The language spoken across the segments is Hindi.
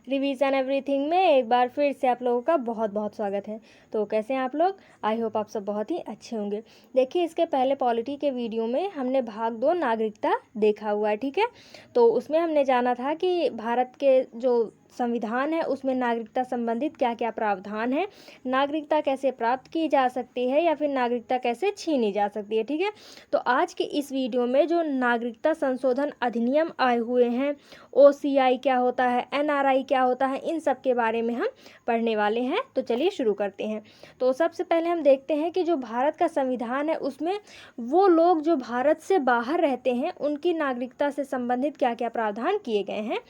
रिवीजन एवरीथिंग में एक बार फिर से आप लोगों का बहुत बहुत स्वागत है। तो कैसे हैं आप लोग? आई होप आप सब बहुत ही अच्छे होंगे। देखिए, इसके पहले पॉलिटी के वीडियो में हमने भाग 2 नागरिकता देखा हुआ है, ठीक है। तो उसमें हमने जाना था कि भारत के जो संविधान है उसमें नागरिकता संबंधित क्या क्या प्रावधान है, नागरिकता कैसे प्राप्त की जा सकती है या फिर नागरिकता कैसे छीनी जा सकती है, ठीक है। तो आज के इस वीडियो में जो नागरिकता संशोधन अधिनियम आए हुए हैं, OCI क्या होता है, NRI क्या होता है, इन सब के बारे में हम पढ़ने वाले हैं। तो चलिए शुरू करते हैं। तो सबसे पहले हम देखते हैं कि जो भारत का संविधान है उसमें वो लोग जो भारत से बाहर रहते हैं उनकी नागरिकता से संबंधित क्या क्या प्रावधान किए गए हैं।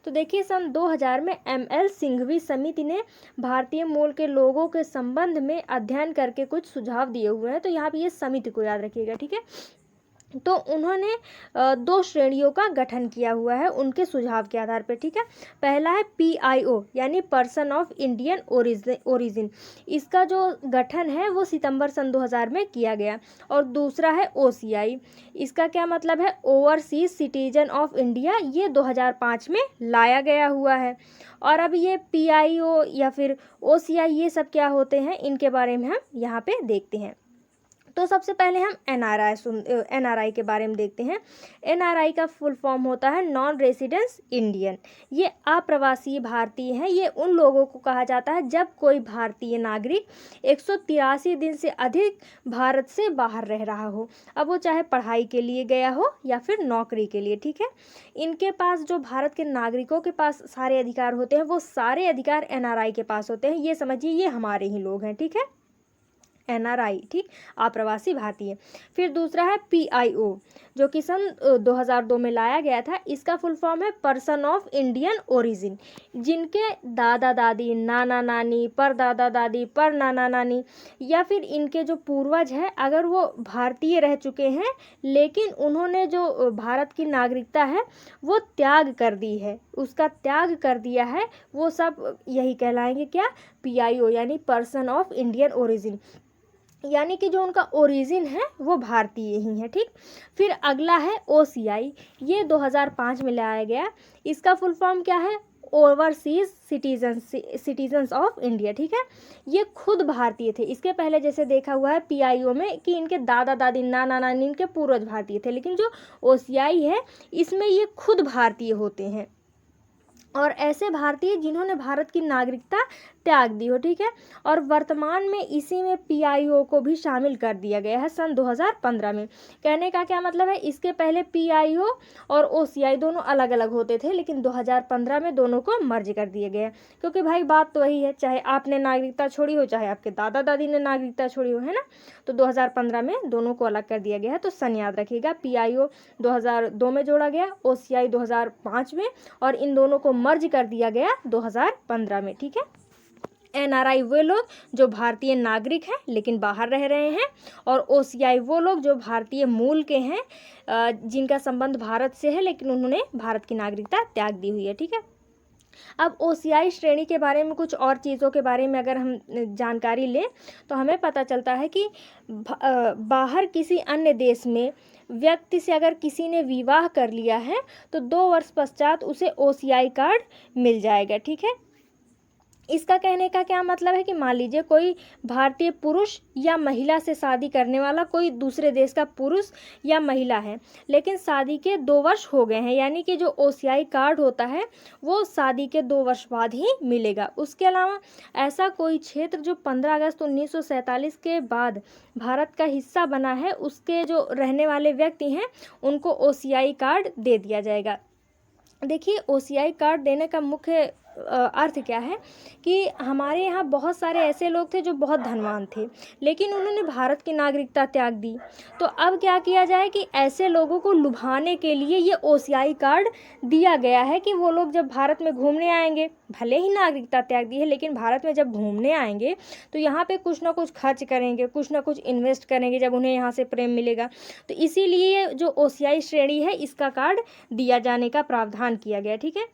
तो देखिए, सन 2000 में ML सिंघवी समिति ने भारतीय मूल के लोगों के संबंध में अध्ययन करके कुछ सुझाव दिए हुए हैं। तो यहाँ पे ये समिति को याद रखिएगा, ठीक है। तो उन्होंने 2 श्रेणियों का गठन किया हुआ है उनके सुझाव के आधार पर, ठीक है। पहला है PIO यानी पर्सन ऑफ इंडियन ओरिजिन। इसका जो गठन है वो सितंबर सन 2000 में किया गया। और दूसरा है OCI। इसका क्या मतलब है? Overseas citizen of India. ये 2005 में लाया गया हुआ है। और अब ये PIO या फिर OCI ये सब क्या होते हैं, इनके बारे में हम यहाँ पे देखते हैं। तो सबसे पहले हम NRI के बारे में देखते हैं। NRI का फुल फॉर्म होता है नॉन रेसिडेंस इंडियन। ये अप्रवासी भारतीय हैं। ये उन लोगों को कहा जाता है जब कोई भारतीय नागरिक 183 दिन से अधिक भारत से बाहर रह रहा हो, अब वो चाहे पढ़ाई के लिए गया हो या फिर नौकरी के लिए, ठीक है। इनके पास जो भारत के नागरिकों के पास सारे अधिकार होते हैं वो सारे अधिकार NRI के पास होते हैं। ये समझिए ये हमारे ही लोग हैं, ठीक है। NRI, ठीक, अप्रवासी भारतीय। फिर दूसरा है PIO जो कि सन 2002 में लाया गया था। इसका फुल फॉर्म है पर्सन ऑफ इंडियन ओरिजिन। जिनके दादा दादी, नाना नानी, परदादा दादी, पर नाना नानी या फिर इनके जो पूर्वज हैं अगर वो भारतीय रह चुके हैं लेकिन उन्होंने जो भारत की नागरिकता है वो त्याग कर दी है, उसका त्याग कर दिया है, वो सब यही कहलाएंगे क्या? PIO यानी पर्सन ऑफ इंडियन ओरिजिन। यानी कि जो उनका ओरिजिन है वो भारतीय ही है, ठीक। फिर अगला है OCI। ये 2005 में लाया गया। इसका फुल फॉर्म क्या है? ओवरसीज सिटीजन्स ऑफ इंडिया, ठीक है। ये खुद भारतीय थे। इसके पहले जैसे देखा हुआ है PIO में कि इनके दादा दादी, नाना नानी, इनके पूर्वज भारतीय थे, लेकिन जो OCI है इसमें ये खुद भारतीय होते हैं और ऐसे भारतीय जिन्होंने भारत की नागरिकता त्याग दी हो, ठीक है। और वर्तमान में इसी में PIO को भी शामिल कर दिया गया है सन 2015 में। कहने का क्या मतलब है? इसके पहले PIO और OCI दोनों अलग अलग होते थे लेकिन 2015 में दोनों को मर्ज कर दिया गया। क्योंकि भाई बात तो वही है, चाहे आपने नागरिकता छोड़ी हो चाहे आपके दादा दादी ने नागरिकता छोड़ी हो, है ना। तो 2015 में दोनों को अलग कर दिया गया है। तो सन याद रखिएगा, PIO 2002 में जोड़ा गया, OCI 2005 में, और इन दोनों को मर्ज कर दिया गया 2015 में, ठीक है। NRI वो लोग जो भारतीय नागरिक हैं लेकिन बाहर रह रहे हैं, और OCI वो लोग जो भारतीय मूल के हैं जिनका संबंध भारत से है लेकिन उन्होंने भारत की नागरिकता त्याग दी हुई है, ठीक है। अब OCI श्रेणी के बारे में कुछ और चीज़ों के बारे में अगर हम जानकारी लें तो हमें पता चलता है कि बाहर किसी अन्य देश में व्यक्ति से अगर किसी ने विवाह कर लिया है तो 2 वर्ष पश्चात उसे OCI कार्ड मिल जाएगा, ठीक है। इसका कहने का क्या मतलब है कि मान लीजिए कोई भारतीय पुरुष या महिला से शादी करने वाला कोई दूसरे देश का पुरुष या महिला है लेकिन शादी के 2 वर्ष हो गए हैं, यानी कि जो OCI कार्ड होता है वो शादी के 2 वर्ष बाद ही मिलेगा। उसके अलावा ऐसा कोई क्षेत्र जो 15 अगस्त 1947 के बाद भारत का हिस्सा बना है उसके जो रहने वाले व्यक्ति हैं उनको OCI कार्ड दे दिया जाएगा। देखिए, OCI कार्ड देने का मुख्य अर्थ क्या है कि हमारे यहाँ बहुत सारे ऐसे लोग थे जो बहुत धनवान थे लेकिन उन्होंने भारत की नागरिकता त्याग दी। तो अब क्या किया जाए कि ऐसे लोगों को लुभाने के लिए ये OCI कार्ड दिया गया है कि वो लोग जब भारत में घूमने आएंगे, भले ही नागरिकता त्याग दी है लेकिन भारत में जब घूमने आएंगे तो यहाँ पे कुछ ना कुछ खर्च करेंगे, कुछ ना कुछ इन्वेस्ट करेंगे जब उन्हें यहाँ से प्रेम मिलेगा। तो इसीलिए जो OCI श्रेणी है इसका कार्ड दिया जाने का प्रावधान किया गया, ठीक है।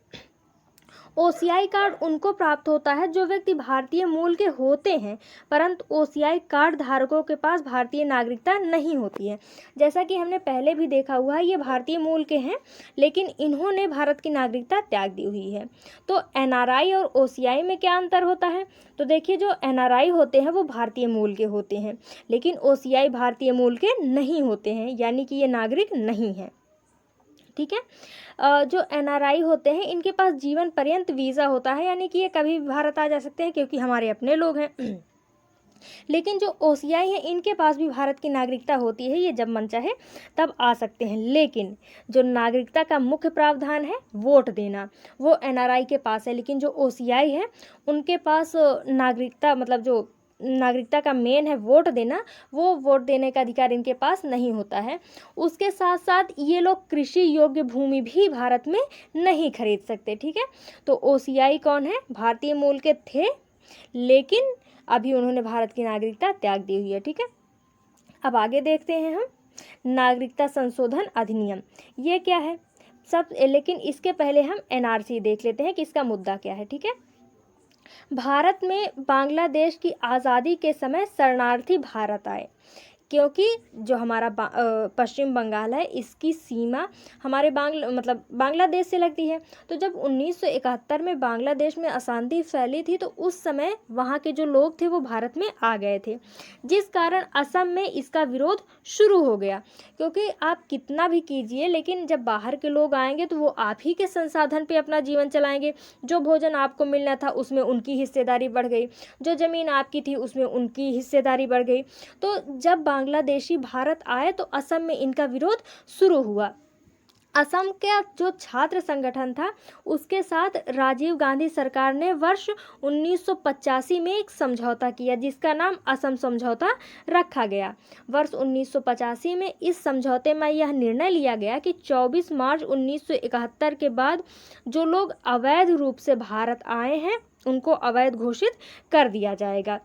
ओसीआई कार्ड उनको प्राप्त होता है जो व्यक्ति भारतीय मूल के होते हैं, परंतु ओसीआई कार्ड धारकों के पास भारतीय नागरिकता नहीं होती है। जैसा कि हमने पहले भी देखा हुआ है, ये भारतीय मूल के हैं लेकिन इन्होंने भारत की नागरिकता त्याग दी हुई है। तो एनआरआई और ओसीआई में क्या अंतर होता है? तो देखिए, जो एनआरआई होते हैं वो भारतीय मूल के होते हैं, लेकिन ओसीआई भारतीय मूल के नहीं होते हैं, यानी कि ये नागरिक नहीं है। ठीक है। जो एनआरआई होते हैं इनके पास जीवन पर्यंत वीज़ा होता है, यानी कि ये कभी भी भारत आ जा सकते हैं क्योंकि हमारे अपने लोग हैं। लेकिन जो ओसीआई है इनके पास भी भारत की नागरिकता होती है, ये जब मन चाहे तब आ सकते हैं। लेकिन जो नागरिकता का मुख्य प्रावधान है वोट देना, वो एनआरआई के पास है, लेकिन जो ओसीआई है उनके पास नागरिकता, मतलब जो नागरिकता का मेन है वोट देना, वो वोट देने का अधिकार इनके पास नहीं होता है। उसके साथ साथ ये लोग कृषि योग्य भूमि भी भारत में नहीं खरीद सकते। ठीक है। तो ओसीआई कौन है? भारतीय मूल के थे, लेकिन अभी उन्होंने भारत की नागरिकता त्याग दी हुई है। ठीक है। अब आगे देखते हैं हम नागरिकता संशोधन अधिनियम, ये क्या है लेकिन इसके पहले हम एनआरसी देख लेते हैं कि इसका मुद्दा क्या है। ठीक है। भारत में बांग्लादेश की आज़ादी के समय शरणार्थी भारत आए, क्योंकि जो हमारा पश्चिम बंगाल है इसकी सीमा हमारे बांग्लादेश से लगती है। तो जब 1971 में बांग्लादेश में अशांति फैली थी तो उस समय वहाँ के जो लोग थे वो भारत में आ गए थे, जिस कारण असम में इसका विरोध शुरू हो गया। क्योंकि आप कितना भी कीजिए, लेकिन जब बाहर के लोग आएंगे तो वो आप ही के संसाधन पे अपना जीवन चलाएंगे। जो भोजन आपको मिलना था उसमें उनकी हिस्सेदारी बढ़ गई, जो ज़मीन आपकी थी उसमें उनकी हिस्सेदारी बढ़ गई। तो जब बांग्लादेशी भारत आए तो असम में इनका विरोध शुरू हुआ। असम का जो छात्र संगठन था उसके साथ राजीव गांधी सरकार ने वर्ष 1985 में एक समझौता किया, जिसका नाम असम समझौता रखा गया। वर्ष 1985 में इस समझौते में यह निर्णय लिया गया कि 24 मार्च 1971 के बाद जो लोग अवैध रूप से भारत आए हैं उनको अवैध घोषित कर दिया जाएगा,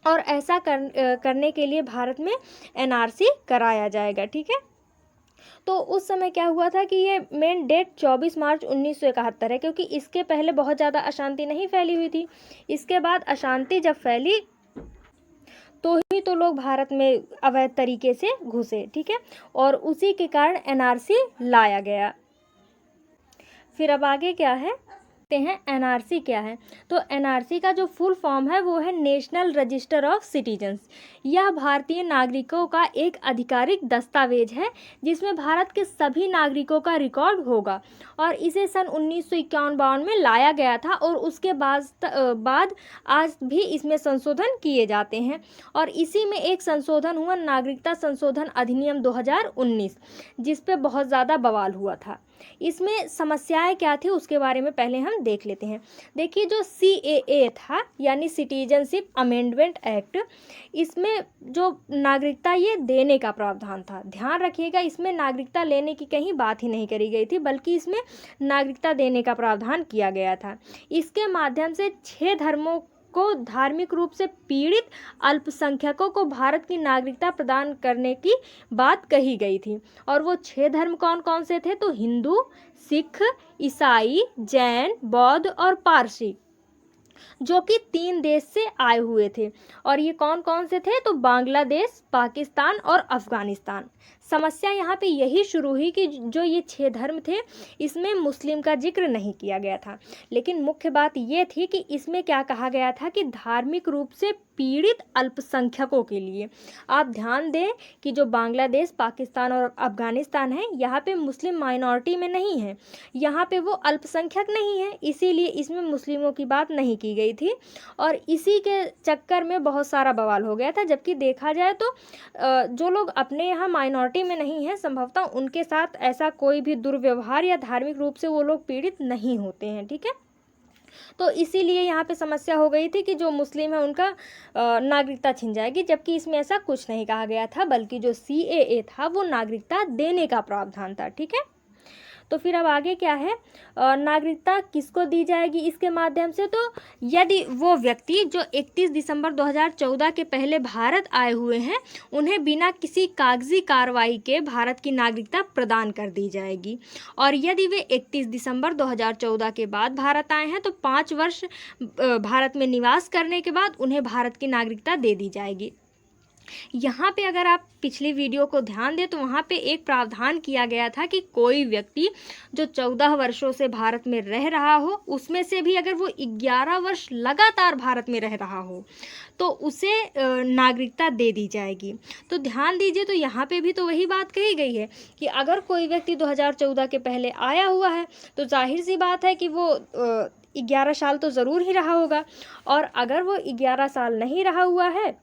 और ऐसा करने के लिए भारत में एनआरसी कराया जाएगा। ठीक है। तो उस समय क्या हुआ था कि ये मेन डेट 24 मार्च 1971 है, क्योंकि इसके पहले बहुत ज़्यादा अशांति नहीं फैली हुई थी। इसके बाद अशांति जब फैली तो लोग भारत में अवैध तरीके से घुसे। ठीक है। और उसी के कारण एनआरसी लाया गया। फिर अब आगे क्या है हैं, एनआरसी क्या है? तो एनआरसी का जो फुल फॉर्म है वो है नेशनल रजिस्टर ऑफ सिटीजन्स। यह भारतीय नागरिकों का एक आधिकारिक दस्तावेज है जिसमें भारत के सभी नागरिकों का रिकॉर्ड होगा, और इसे सन 1951 में लाया गया था, और उसके बाद आज भी इसमें संशोधन किए जाते हैं। और इसी में एक संशोधन हुआ, नागरिकता संशोधन अधिनियम 2019, जिस पे बहुत ज़्यादा बवाल हुआ था। इसमें समस्याएं क्या थी उसके बारे में पहले हम देख लेते हैं। देखिए, जो CAA था यानी सिटीजनशिप अमेंडमेंट एक्ट, इसमें जो नागरिकता ये देने का प्रावधान था। ध्यान रखिएगा, इसमें नागरिकता लेने की कहीं बात ही नहीं करी गई थी, बल्कि इसमें नागरिकता देने का प्रावधान किया गया था। इसके माध्यम से 6 धर्मों को धार्मिक रूप से पीड़ित अल्पसंख्यकों को भारत की नागरिकता प्रदान करने की बात कही गई थी। और वो 6 धर्म कौन कौन से थे? तो हिंदू, सिख, ईसाई, जैन, बौद्ध और पारसी, जो कि 3 देश से आए हुए थे। और ये कौन कौन से थे? तो बांग्लादेश, पाकिस्तान और अफगानिस्तान। समस्या यहाँ पे यही शुरू हुई कि जो ये 6 धर्म थे इसमें मुस्लिम का जिक्र नहीं किया गया था। लेकिन मुख्य बात ये थी कि इसमें क्या कहा गया था कि धार्मिक रूप से पीड़ित अल्पसंख्यकों के लिए। आप ध्यान दें कि जो बांग्लादेश, पाकिस्तान और अफगानिस्तान है, यहाँ पे मुस्लिम माइनॉरिटी में नहीं है, यहाँ पे वो अल्पसंख्यक नहीं है, इसीलिए इसमें मुस्लिमों की बात नहीं की गई थी। और इसी के चक्कर में बहुत सारा बवाल हो गया था। जबकि देखा जाए तो जो लोग अपने यहाँ माइनॉरिटी में नहीं है, संभवतः उनके साथ ऐसा कोई भी दुर्व्यवहार या धार्मिक रूप से वो लोग पीड़ित नहीं होते हैं। ठीक है। तो इसीलिए यहाँ पे समस्या हो गई थी कि जो मुस्लिम है उनका नागरिकता छिन जाएगी, जबकि इसमें ऐसा कुछ नहीं कहा गया था, बल्कि जो CAA था वो नागरिकता देने का प्रावधान था। ठीक है। तो फिर अब आगे क्या है, नागरिकता किसको दी जाएगी इसके माध्यम से, तो यदि वो व्यक्ति जो 31 दिसंबर 2014 के पहले भारत आए हुए हैं उन्हें बिना किसी कागजी कार्रवाई के भारत की नागरिकता प्रदान कर दी जाएगी। और यदि वे 31 दिसंबर 2014 के बाद भारत आए हैं तो 5 वर्ष भारत में निवास करने के बाद उन्हें भारत की नागरिकता दे दी जाएगी। यहाँ पे अगर आप पिछली वीडियो को ध्यान दें तो वहाँ पे एक प्रावधान किया गया था कि कोई व्यक्ति जो 14 वर्षों से भारत में रह रहा हो, उसमें से भी अगर वो 11 वर्ष लगातार भारत में रह रहा हो तो उसे नागरिकता दे दी जाएगी। तो ध्यान दीजिए, तो यहाँ पे भी तो वही बात कही गई है कि अगर कोई व्यक्ति 2014 के पहले आया हुआ है तो जाहिर सी बात है कि वो 11 साल तो ज़रूर ही रहा होगा, और अगर वो 11 साल नहीं रहा हुआ है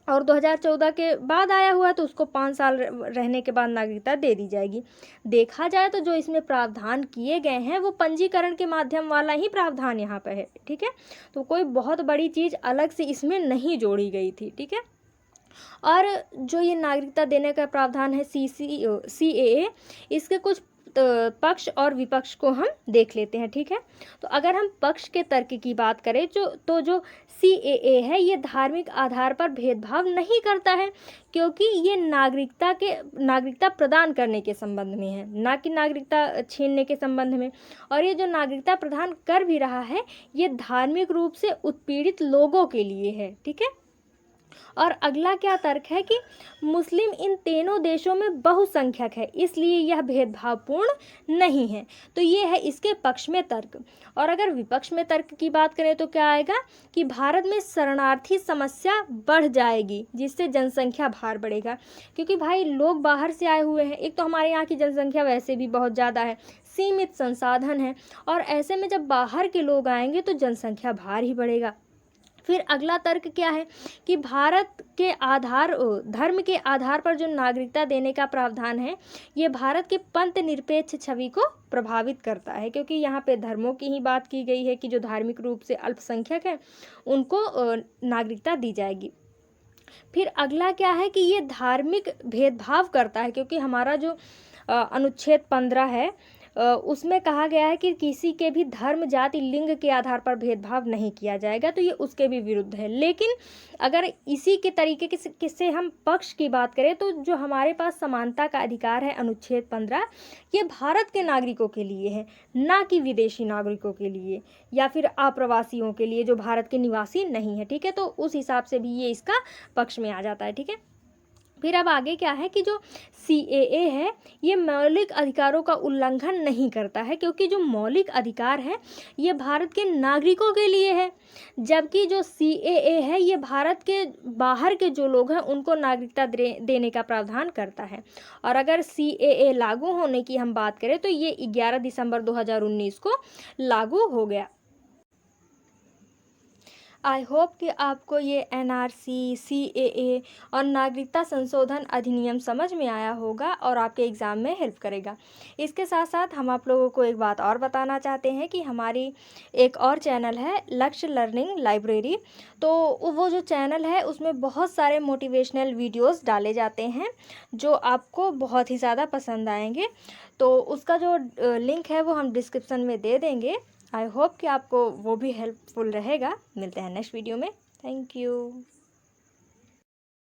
और 2014 के बाद आया हुआ है तो उसको 5 साल रहने के बाद नागरिकता दे दी जाएगी। देखा जाए तो जो इसमें प्रावधान किए गए हैं वो पंजीकरण के माध्यम वाला ही प्रावधान यहाँ पे है, ठीक है। तो कोई बहुत बड़ी चीज़ अलग से इसमें नहीं जोड़ी गई थी, ठीक है। और जो ये नागरिकता देने का प्रावधान है CAA, इसके कुछ पक्ष और विपक्ष को हम देख लेते हैं, ठीक है। तो अगर हम पक्ष के तर्क की बात करें जो CAA है ये धार्मिक आधार पर भेदभाव नहीं करता है, क्योंकि ये नागरिकता प्रदान करने के संबंध में है, ना कि नागरिकता छीनने के संबंध में। और ये जो नागरिकता प्रदान कर भी रहा है ये धार्मिक रूप से उत्पीड़ित लोगों के लिए है, ठीक है। और अगला क्या तर्क है कि मुस्लिम इन तीनों देशों में बहुसंख्यक है, इसलिए यह भेदभावपूर्ण नहीं है। तो ये है इसके पक्ष में तर्क। और अगर विपक्ष में तर्क की बात करें तो क्या आएगा कि भारत में शरणार्थी समस्या बढ़ जाएगी, जिससे जनसंख्या भार बढ़ेगा। क्योंकि भाई लोग बाहर से आए हुए हैं, एक तो हमारे यहाँ की जनसंख्या वैसे भी बहुत ज़्यादा है, सीमित संसाधन है, और ऐसे में जब बाहर के लोग आएंगे तो जनसंख्या भार ही बढ़ेगा। फिर अगला तर्क क्या है कि भारत के धर्म के आधार पर जो नागरिकता देने का प्रावधान है ये भारत के पंथ निरपेक्ष छवि को प्रभावित करता है, क्योंकि यहाँ पे धर्मों की ही बात की गई है कि जो धार्मिक रूप से अल्पसंख्यक हैं उनको नागरिकता दी जाएगी। फिर अगला क्या है कि ये धार्मिक भेदभाव करता है, क्योंकि हमारा जो अनुच्छेद 15 है उसमें कहा गया है कि किसी के भी धर्म, जाति, लिंग के आधार पर भेदभाव नहीं किया जाएगा, तो ये उसके भी विरुद्ध है। लेकिन अगर इसी के तरीके से हम पक्ष की बात करें तो जो हमारे पास समानता का अधिकार है अनुच्छेद 15, ये भारत के नागरिकों के लिए है, ना कि विदेशी नागरिकों के लिए या फिर अप्रवासियों के लिए जो भारत के निवासी नहीं है, ठीक है। तो उस हिसाब से भी ये इसका पक्ष में आ जाता है, ठीक है। फिर अब आगे क्या है कि जो CAA है ये मौलिक अधिकारों का उल्लंघन नहीं करता है, क्योंकि जो मौलिक अधिकार है ये भारत के नागरिकों के लिए है, जबकि जो CAA है ये भारत के बाहर के जो लोग हैं उनको नागरिकता देने का प्रावधान करता है। और अगर CAA लागू होने की हम बात करें तो ये 11 दिसंबर 2019 को लागू हो गया। आई होप कि आपको ये NRC, CAA और नागरिकता संशोधन अधिनियम समझ में आया होगा और आपके एग्ज़ाम में हेल्प करेगा। इसके साथ साथ हम आप लोगों को एक बात और बताना चाहते हैं कि हमारी एक और चैनल है लक्ष्य लर्निंग लाइब्रेरी। तो वो जो चैनल है उसमें बहुत सारे मोटिवेशनल वीडियोस डाले जाते हैं जो आपको बहुत ही ज़्यादा पसंद आएंगे। तो उसका जो लिंक है वो हम डिस्क्रिप्शन में दे देंगे। आई होप कि आपको वो भी हेल्पफुल रहेगा। मिलते हैं नेक्स्ट वीडियो में। Thank you.